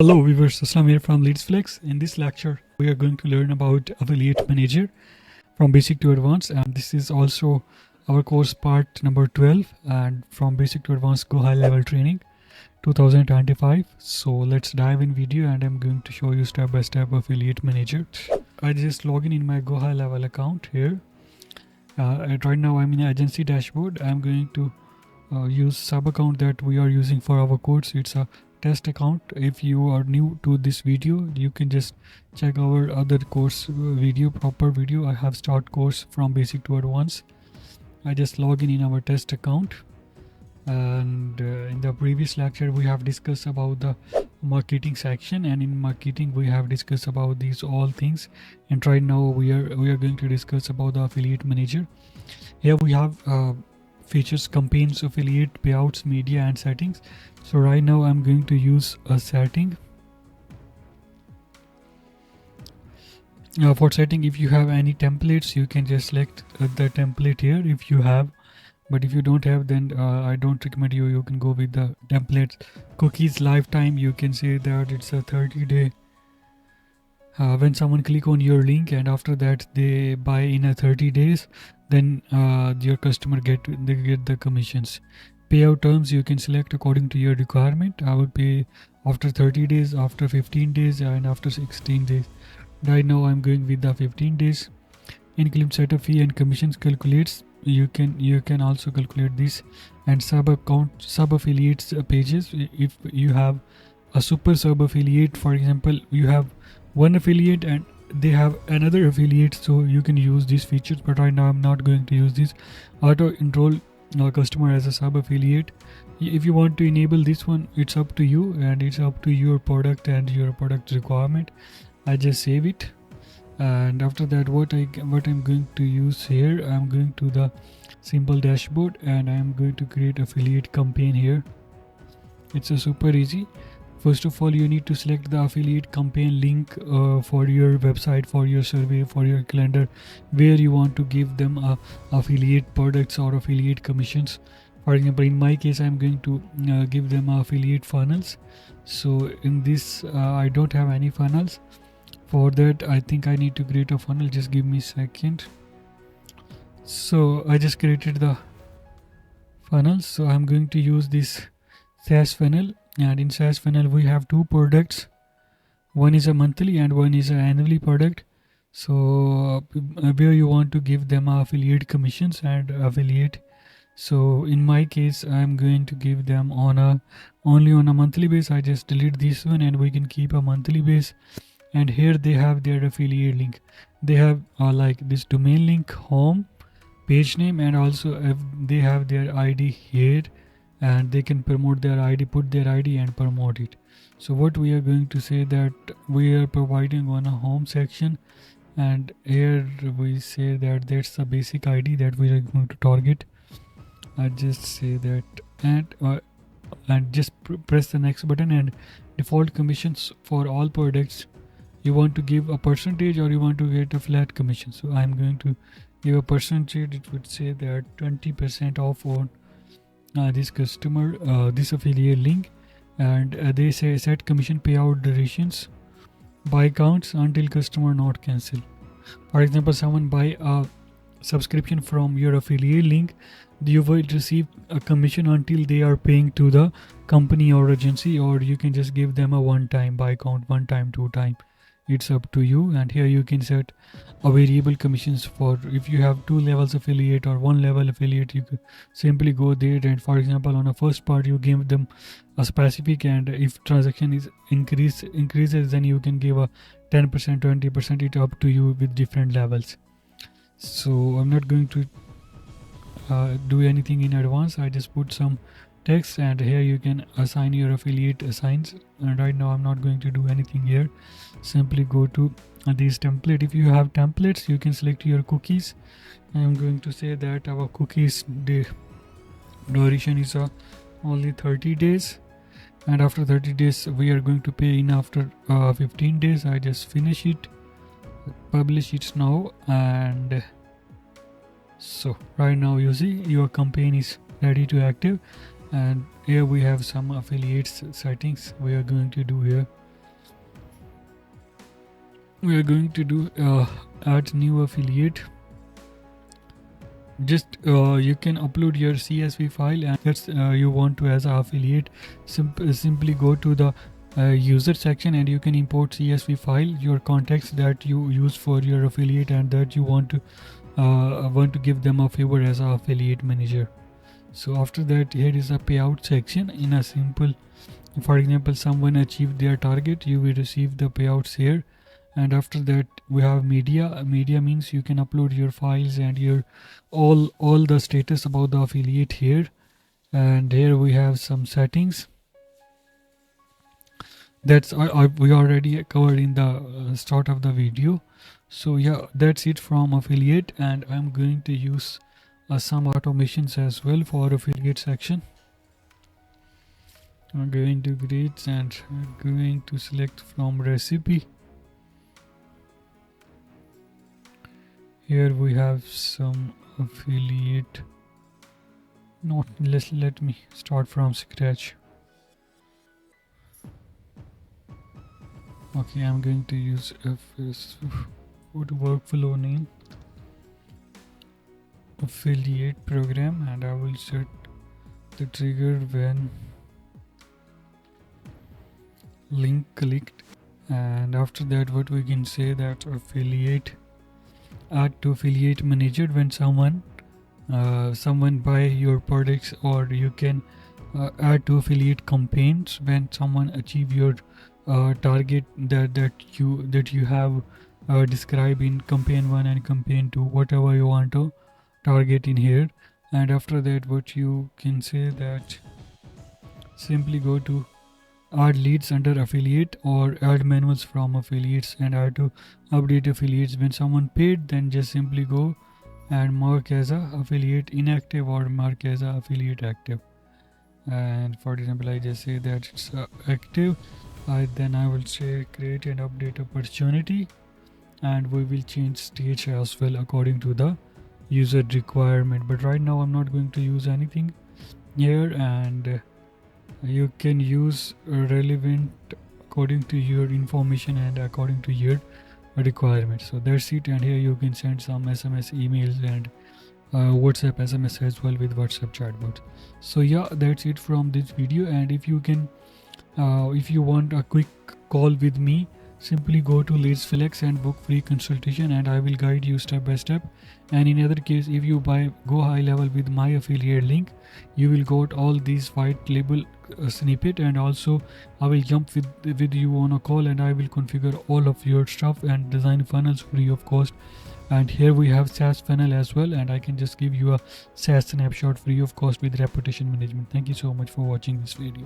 Hello viewers, Aslam here from LeadsFlex. In this lecture, we are going to learn about Affiliate Manager from basic to advanced, and this is also our course part number 12 and from basic to advanced Go High Level Training 2025. So let's dive in video and I'm going to show you step by step Affiliate Manager. I just log in my Go High Level account here. Right now I'm in agency dashboard. I'm going to use sub account that we are using for our course. It's a test account. If you are new to this video, you can just check our other course proper video. I have start course from basic to advanced. I just log in our test account, and in the previous lecture we have discussed about the marketing section, and in marketing we have discussed about these all things, and right now we are going to discuss about the affiliate manager. Here we have features, campaigns, affiliate, payouts, media and settings. So right now I'm going to use a setting. For setting, if you have any templates, you can just select the template here if you have, but if you don't have, then I don't recommend you can go with the templates. Cookies lifetime, you can say that it's a 30-day. When someone click on your link and after that they buy in a 30 days, then your customer get the commissions. Payout terms, you can select according to your requirement. I would pay after 30 days, after 15 days and after 16 days. Right now I'm going with the 15 days. Include setup fee and commissions calculates. You can also calculate this. And sub affiliates pages. If you have a super sub affiliate, for example, you have one affiliate and they have another affiliate, so you can use these features, but right now I'm not going to use this. Auto enroll customer as a sub affiliate. If you want to enable this one, it's up to you and it's up to your product and your product requirement. I just save it, and after that what I'm going to use here, I'm going to the simple dashboard and I'm going to create affiliate campaign here. It's a super easy. First of all, you need to select the affiliate campaign link for your website, for your survey, for your calendar, where you want to give them affiliate products or affiliate commissions. For example, in my case, I'm going to give them affiliate funnels. So in this, I don't have any funnels. For that, I think I need to create a funnel. Just give me a second. So I just created the funnels. So I'm going to use this SaaS funnel. And in SaaS funnel we have two products. One is a monthly and one is an annually product. So where you want to give them affiliate commissions and affiliate. So in my case, I'm going to give them only on a monthly base. I just delete this one and we can keep a monthly base. And here they have their affiliate link. They have like this domain link, home, page name, and also they have their ID here. And they can promote their ID, put their ID and promote it. So what we are going to say that we are providing on a home section, and here we say that that's the basic ID that we are going to target. I just say that and just press the next button. And default commissions for all products, you want to give a percentage or you want to get a flat commission. So I'm going to give a percentage. It would say that 20% off on this customer, this affiliate link, and they say set commission payout durations by counts until customer not cancel. For example, someone buy a subscription from your affiliate link, you will receive a commission until they are paying to the company or agency, or you can just give them a one time by count, one time, two time. It's up to you. And here you can set a variable commissions for if you have two levels affiliate or one level affiliate. You could simply go there and, for example, on the first part you give them a specific, and if transaction is increases, then you can give a 10%, 20%. It up to you with different levels. So I'm not going to do anything in advance. I just put some text, and here you can assign your affiliate assigns, and right now I'm not going to do anything here. Simply go to these template. If you have templates, you can select your cookies. I'm going to say that our cookies duration is only 30 days, and after 30 days we are going to pay in after 15 days. I just finish it, publish it now, and so right now you see your campaign is ready to active. And here we have some affiliates settings we are going to do here. we are going to do add new affiliate. Just you can upload your CSV file, and that's you want to as an affiliate. Simply go to the user section and you can import CSV file, your contacts that you use for your affiliate and that you want to give them a favor as an affiliate manager. So after that, here is a payout section. In a simple, for example, someone achieved their target, you will receive the payouts here. And after that, we have media. Media means you can upload your files and your all the status about the affiliate here. And here we have some settings. That's we already covered in the start of the video. So yeah, that's it from affiliate, and I'm going to use some automations as well for affiliate section. I'm going to grades and I'm going to select from recipe. Here we have some affiliate. Not let me start from scratch. Okay, I'm going to use workflow name affiliate program, and I will set the trigger when link clicked. And after that, what we can say that affiliate add to affiliate manager when someone buy your products, or you can add to affiliate campaigns when someone achieve your target that you have described in campaign 1 and campaign 2, whatever you want to target in here. And after that, what you can say that simply go to add leads under affiliate or add manuals from affiliates and add to update affiliates. When someone paid, then just simply go and mark as a affiliate inactive or mark as a affiliate active. And for example, I just say that it's active. Then I will say create and update opportunity, and we will change stage as well according to the user requirement. But right now I'm not going to use anything here, and you can use relevant according to your information and according to your requirements. So that's it, and here you can send some SMS, emails, and WhatsApp SMS as well with WhatsApp chatbot. So yeah, that's it from this video. And if you can if you want a quick call with me, simply go to Let's Flex and book free consultation, and I will guide you step by step. And in other case, if you buy GoHighLevel with my affiliate link, you will got all these white label snippet, and also I will jump with you on a call, and I will configure all of your stuff and design funnels free of cost. And here we have SaaS funnel as well, and I can just give you a SaaS snapshot free of cost with reputation management. Thank you so much for watching this video.